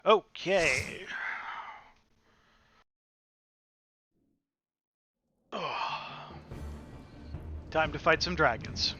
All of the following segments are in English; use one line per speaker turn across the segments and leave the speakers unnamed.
Okay. Oh. Time to fight some dragons.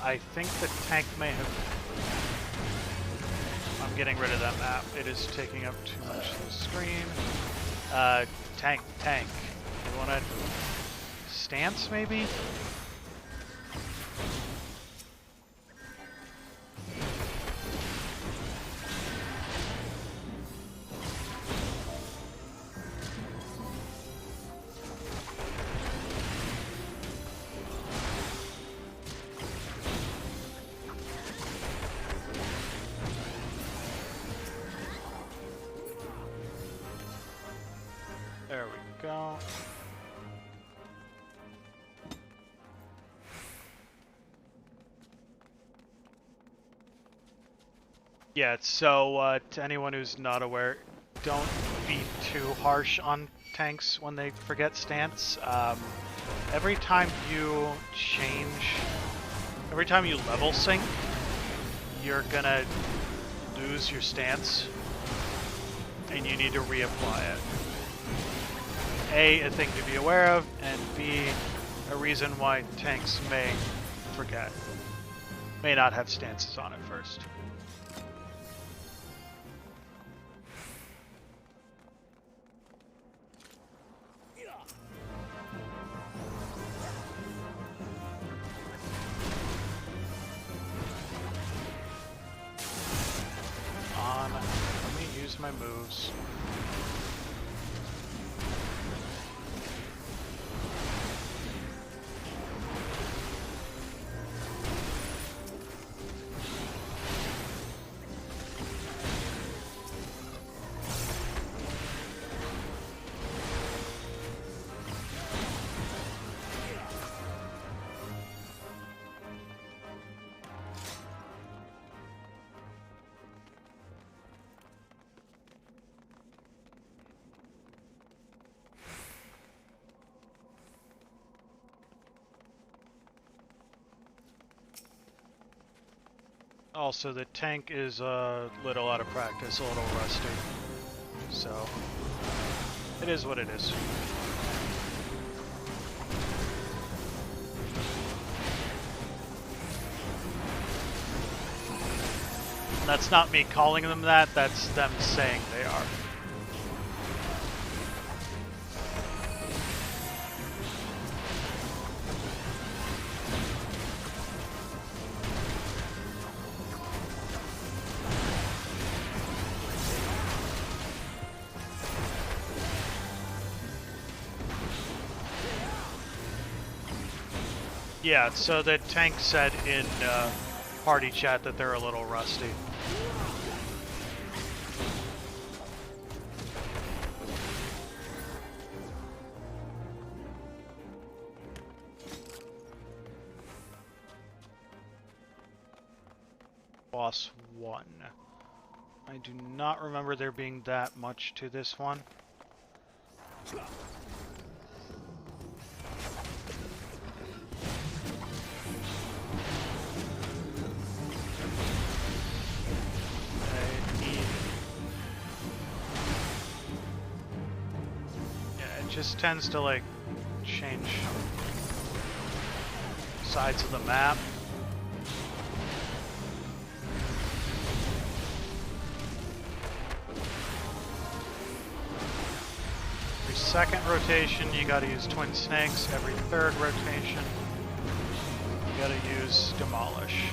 I think the tank may have... I'm getting rid of that map. It is taking up too much of the screen. Tank. You want to... stance, maybe? There we go. Yeah, so to anyone who's not aware, don't be too harsh on tanks when they forget stance. Every time you level sync, you're gonna lose your stance, and you need to reapply it. A thing to be aware of, and B, a reason why tanks may forget. May not have stances on it first. Let me use my moves. Also, the tank is a little out of practice, a little rusty. So, it is what it is. That's not me calling them that, that's them saying they are. Yeah, so the tank said in party chat that they're a little rusty. Boss 1. I do not remember there being that much to this one. Just tends to like change sides of the map. Every second rotation you gotta use Twin Snakes. Every third rotation you gotta use Demolish.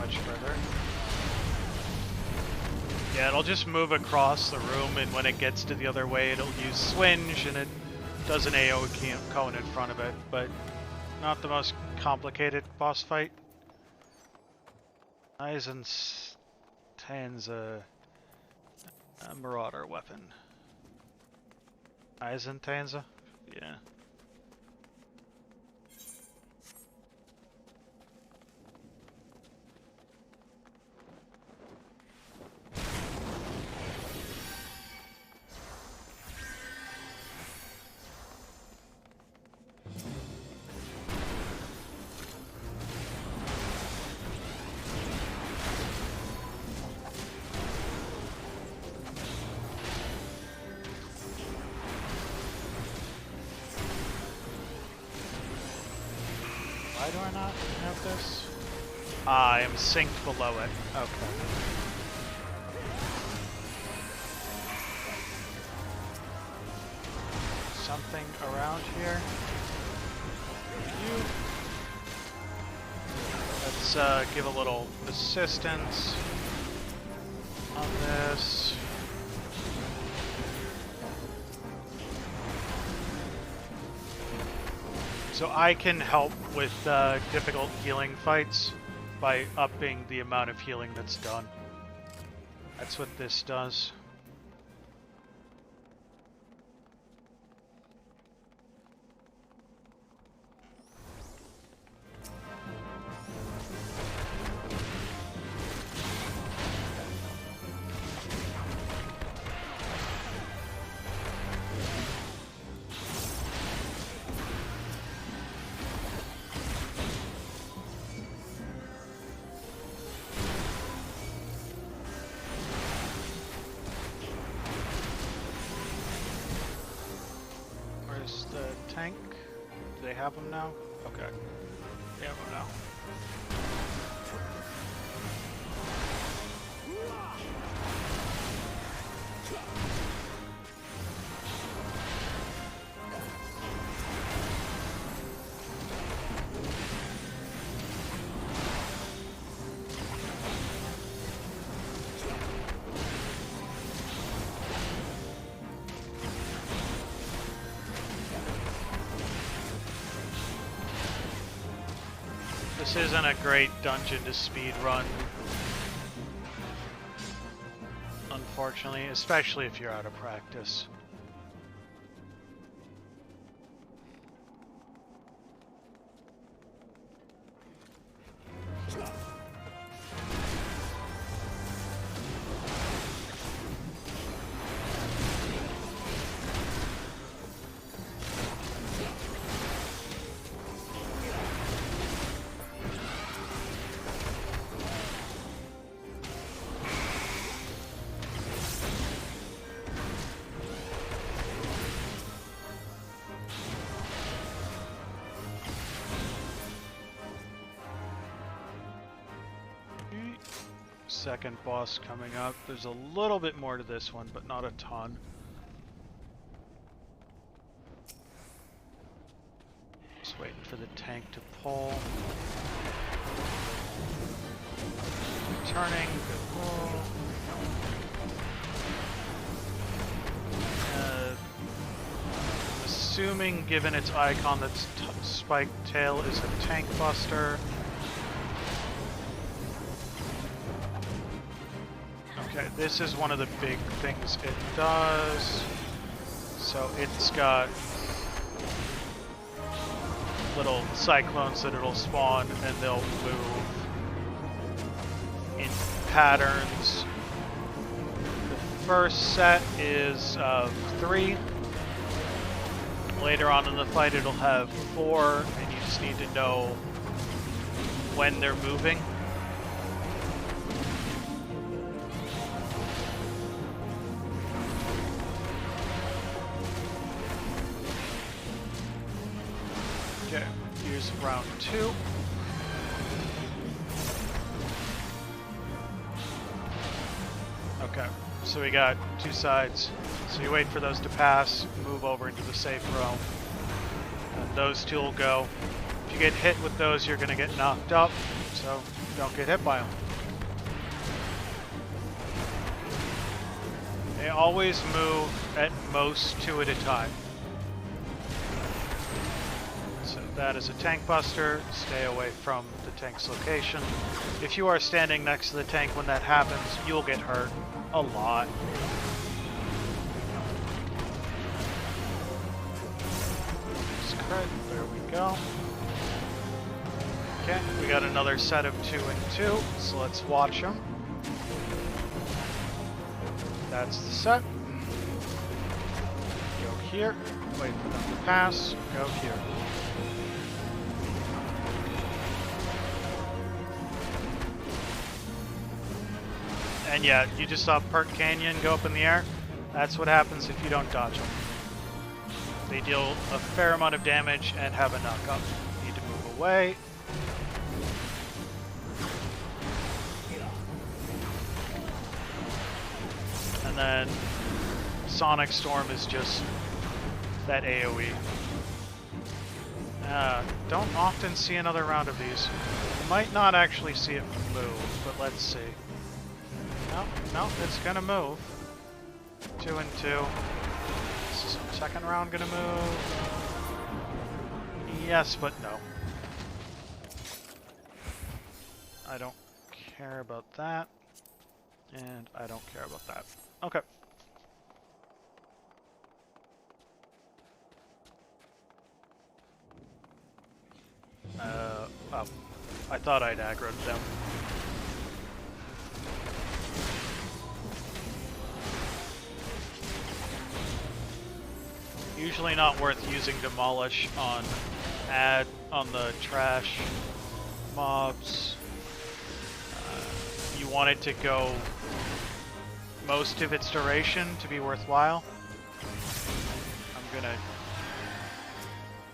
much further. Yeah, it'll just move across the room, and when it gets to the other way, it'll use Swinge, and it does an AO cone in front of it, but not the most complicated boss fight. Eisen's a marauder weapon. Eisentanza? Yeah. Why do I not have this? Ah, I am synced below it. Okay. Something around here? You. Let's give a little assistance on this. So I can help with difficult healing fights by upping the amount of healing that's done. That's what this does. Tank? Do they have them now? Okay. They have them now. This isn't a great dungeon to speed run, unfortunately, especially if you're out of practice. Second boss coming up. There's a little bit more to this one, but not a ton. Just waiting for the tank to pull. Turning, good pull. Assuming, given its icon, that spiked tail is a tank buster. Okay, this is one of the big things it does. So it's got little cyclones that it'll spawn, and they'll move in patterns. The first set is of 3. Later on in the fight it'll have 4, and you just need to know when they're moving. Okay, here's round 2. Okay, so we got 2 sides. So you wait for those to pass, move over into the safe row. And those 2 will go. If you get hit with those, you're going to get knocked up. So Don't get hit by them. They always move at most 2 at a time. So that is a tank buster. Stay away from the tank's location. If you are standing next to the tank when that happens, you'll get hurt a lot. There we go. Okay, we got another set of 2 and 2, so let's watch them. That's the set. Go here, wait for them to pass, go here. And yeah, you just saw Perk Canyon go up in the air. That's what happens if you don't dodge them. They deal a fair amount of damage and have a knockup. Need to move away. And then Sonic Storm is just that AoE. Don't often see another round of these. You might not actually see it move, but let's see. No, it's gonna move. 2 and 2. Is the second round gonna move? Yes, but no. I don't care about that. And I don't care about that. Okay. Oh. I thought I'd aggroed them. Usually not worth using Demolish on the trash mobs. You want it to go most of its duration to be worthwhile. I'm gonna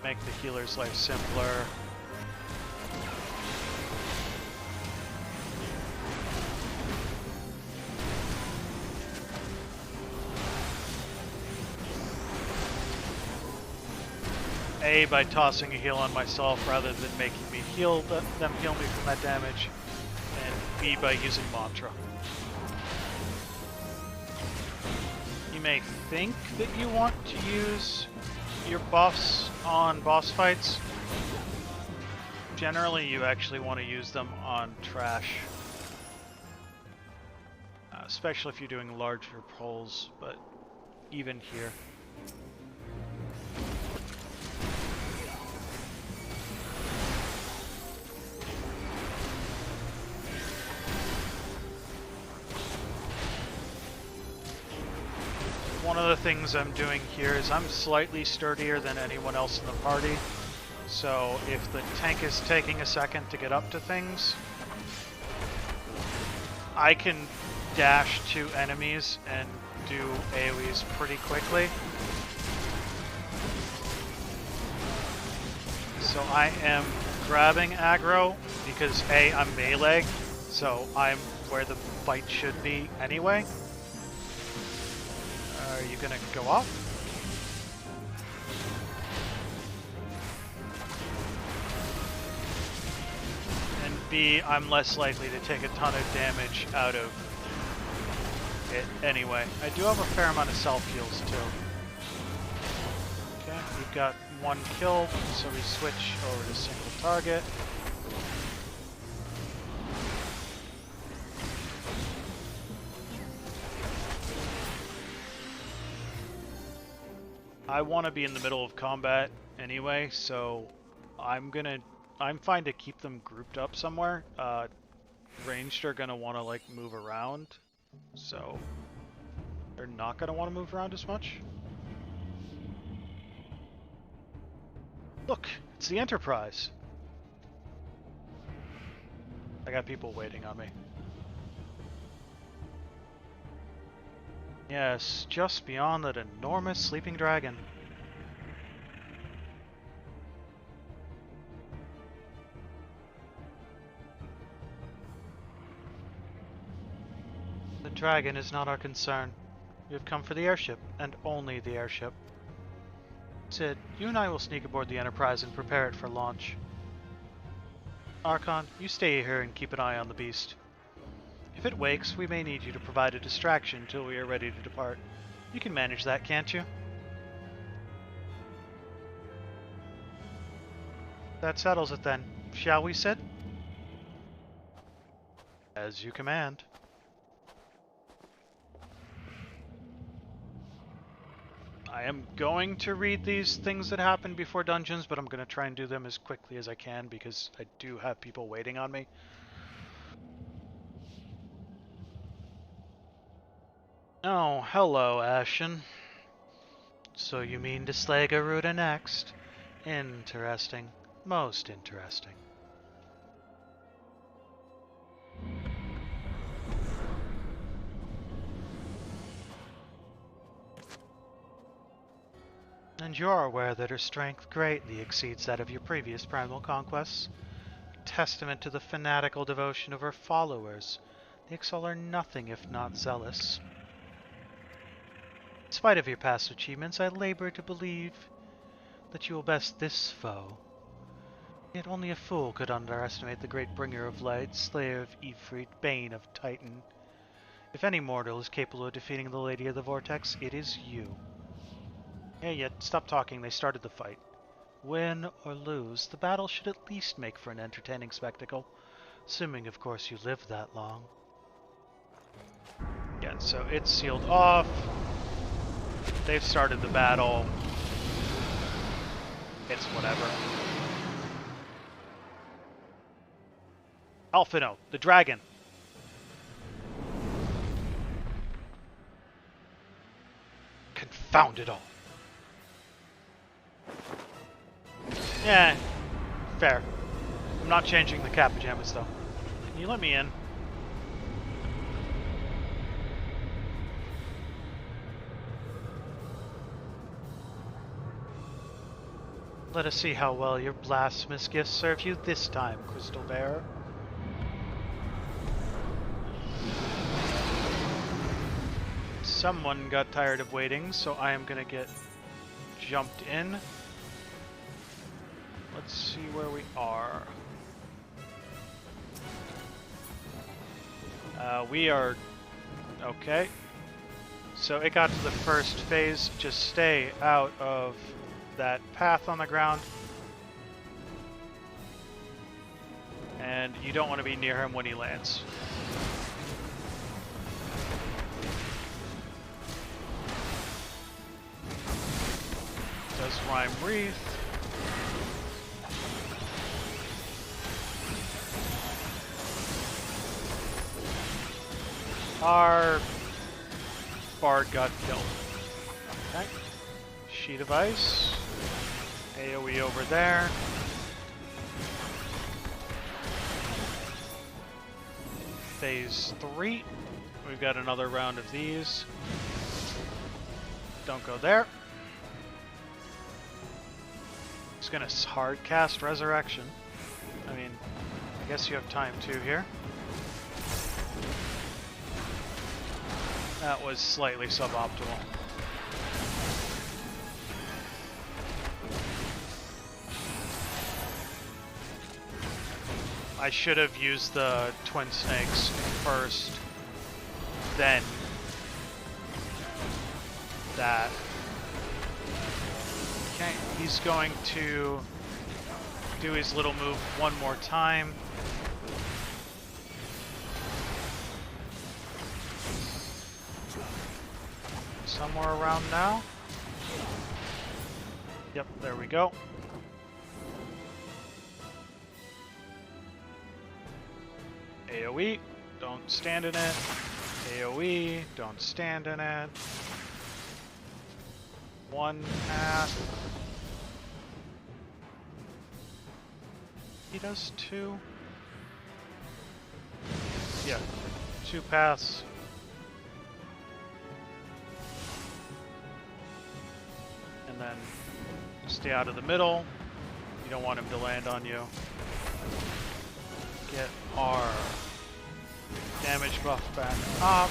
make the healer's life simpler. A, by tossing a heal on myself rather than making me heal them heal me from that damage, and B, by using Mantra. You may think that you want to use your buffs on boss fights. Generally, you actually want to use them on trash. Especially if you're doing larger pulls, but even here. One of the things I'm doing here is I'm slightly sturdier than anyone else in the party. So if the tank is taking a second to get up to things, I can dash to enemies and do AoEs pretty quickly. So I am grabbing aggro because A, I'm melee, so I'm where the fight should be anyway. Are you gonna go off? And B, I'm less likely to take a ton of damage out of it anyway. I do have a fair amount of self-heals too. Okay, we've got 1 kill, so we switch over to single target. I want to be in the middle of combat anyway, so I'm fine to keep them grouped up somewhere. Ranged are gonna want to like move around, so they're not gonna want to move around as much. Look, it's the Enterprise. I got people waiting on me. Yes, just beyond that enormous sleeping dragon. The dragon is not our concern. We have come for the airship, and only the airship. Sid, you and I will sneak aboard the Enterprise and prepare it for launch. Archon, you stay here and keep an eye on the beast. If it wakes, we may need you to provide a distraction until we are ready to depart. You can manage that, can't you? That settles it then. Shall we, Sid? As you command. I am going to read these things that happen before dungeons, but I'm going to try and do them as quickly as I can because I do have people waiting on me. Oh, hello, Ashen. So you mean to slay Garuda next? Interesting. Most interesting. And you're aware that her strength greatly exceeds that of your previous primal conquests. Testament to the fanatical devotion of her followers. The XIV are nothing if not zealous. In spite of your past achievements, I labor to believe that you will best this foe. Yet only a fool could underestimate the great bringer of light, slayer of Ifrit, bane of Titan. If any mortal is capable of defeating the Lady of the Vortex, it is you. Hey, yet stop talking, they started the fight. Win or lose, the battle should at least make for an entertaining spectacle. Assuming, of course, you live that long. Yeah, so it's sealed off. They've started the battle. It's whatever. Alphino, the dragon. Confound it all. Yeah, fair. I'm not changing the cat pajamas though. Can you let me in? Let us see how well your blasphemous gifts serve you this time, Crystal Bearer. Someone got tired of waiting, so I am gonna get jumped in. Let's see where we are. We are... okay. So it got to the first phase. Just stay out of that path on the ground. And you don't want to be near him when he lands. Does Rhyme Wreath. Our Bard got killed. Okay. Sheet of Ice. AoE over there. Phase 3. We've got another round of these. Don't go there. Just gonna hard cast Resurrection. I mean, I guess you have time too here. That was slightly suboptimal. I should have used the Twin Snakes first, then that. Okay, he's going to do his little move one more time. Somewhere around now. Yep, there we go. AoE, don't stand in it. AoE, don't stand in it. One path. He does two. Yeah, 2 paths. And then stay out of the middle. You don't want him to land on you. Get our damage buff back up.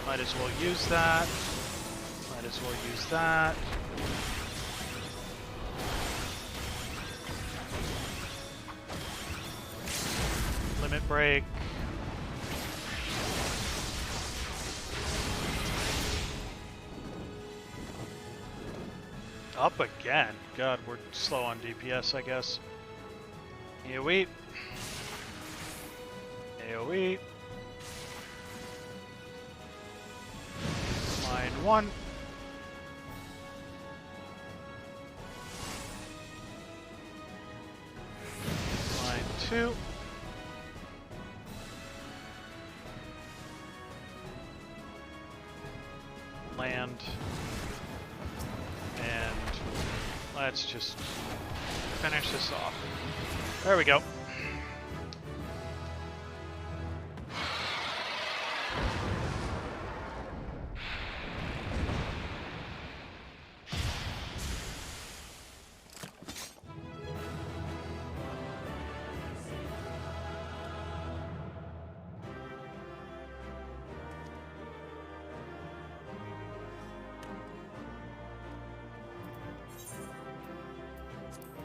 Might as well use that. Might as well use that. Limit break. Up again. God, we're slow on DPS, I guess. AoE. AoE. Line 1. Line 2. Land. And let's just finish this off. There we go.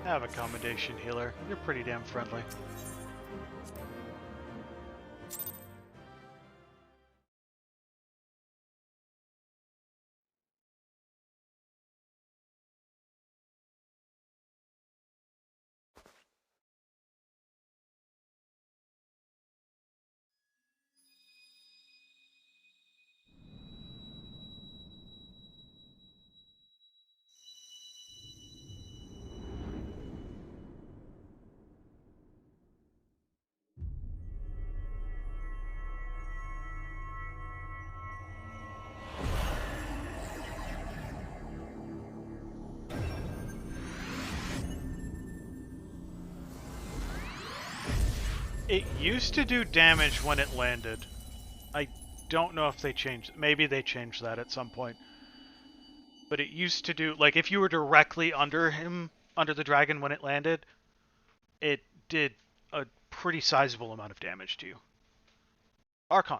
Have accommodation, healer. You're pretty damn friendly. It used to do damage when it landed. I don't know if they changed. Maybe they changed that at some point. But it used to do, like, if you were directly under him, under the dragon when it landed, it did a pretty sizable amount of damage to you. Archon.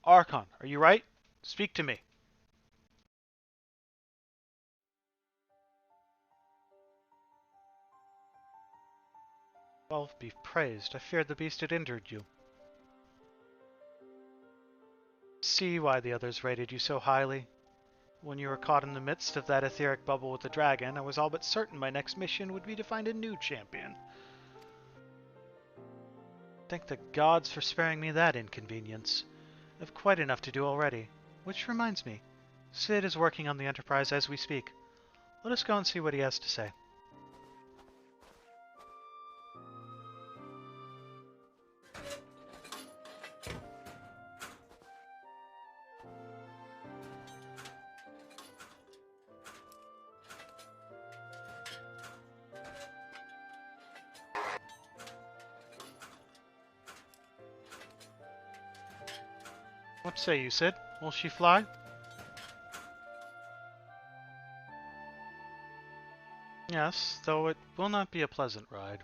Archon, are you right? Speak to me. Well, be praised. I feared the beast had injured you. See why the others rated you so highly. When you were caught in the midst of that etheric bubble with the dragon, I was all but certain my next mission would be to find a new champion. Thank the gods for sparing me that inconvenience. I have quite enough to do already. Which reminds me, Sid is working on the Enterprise as we speak. Let us go and see what he has to say. What say you, Sid? Will she fly? Yes, though it will not be a pleasant ride.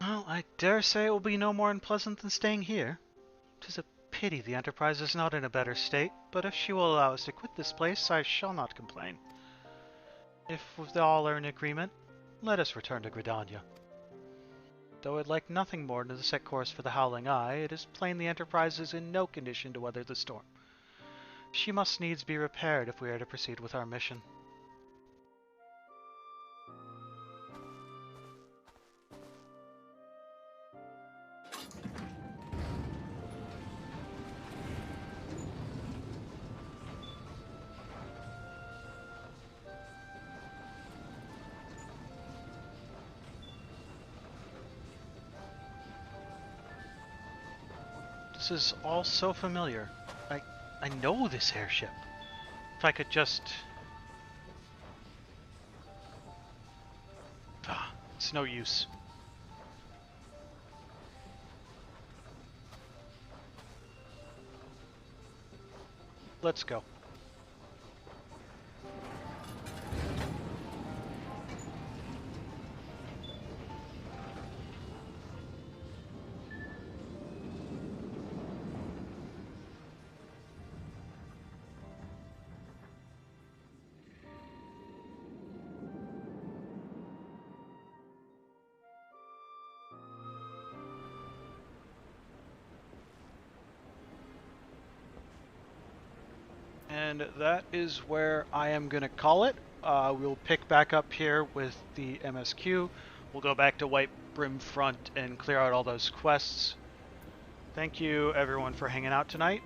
Well, I dare say it will be no more unpleasant than staying here. 'Tis a pity the Enterprise is not in a better state, but if she will allow us to quit this place, I shall not complain. If we all are in agreement, let us return to Gridania. Though I'd like nothing more than to set course for the Howling Eye, it is plain the Enterprise is in no condition to weather the storm. She must needs be repaired if we are to proceed with our mission. This is all so familiar. I know this airship. If I could just... it's no use. Let's go. And that is where I am going to call it. We'll pick back up here with the MSQ. We'll go back to White Brim Front and clear out all those quests. Thank you, everyone, for hanging out tonight.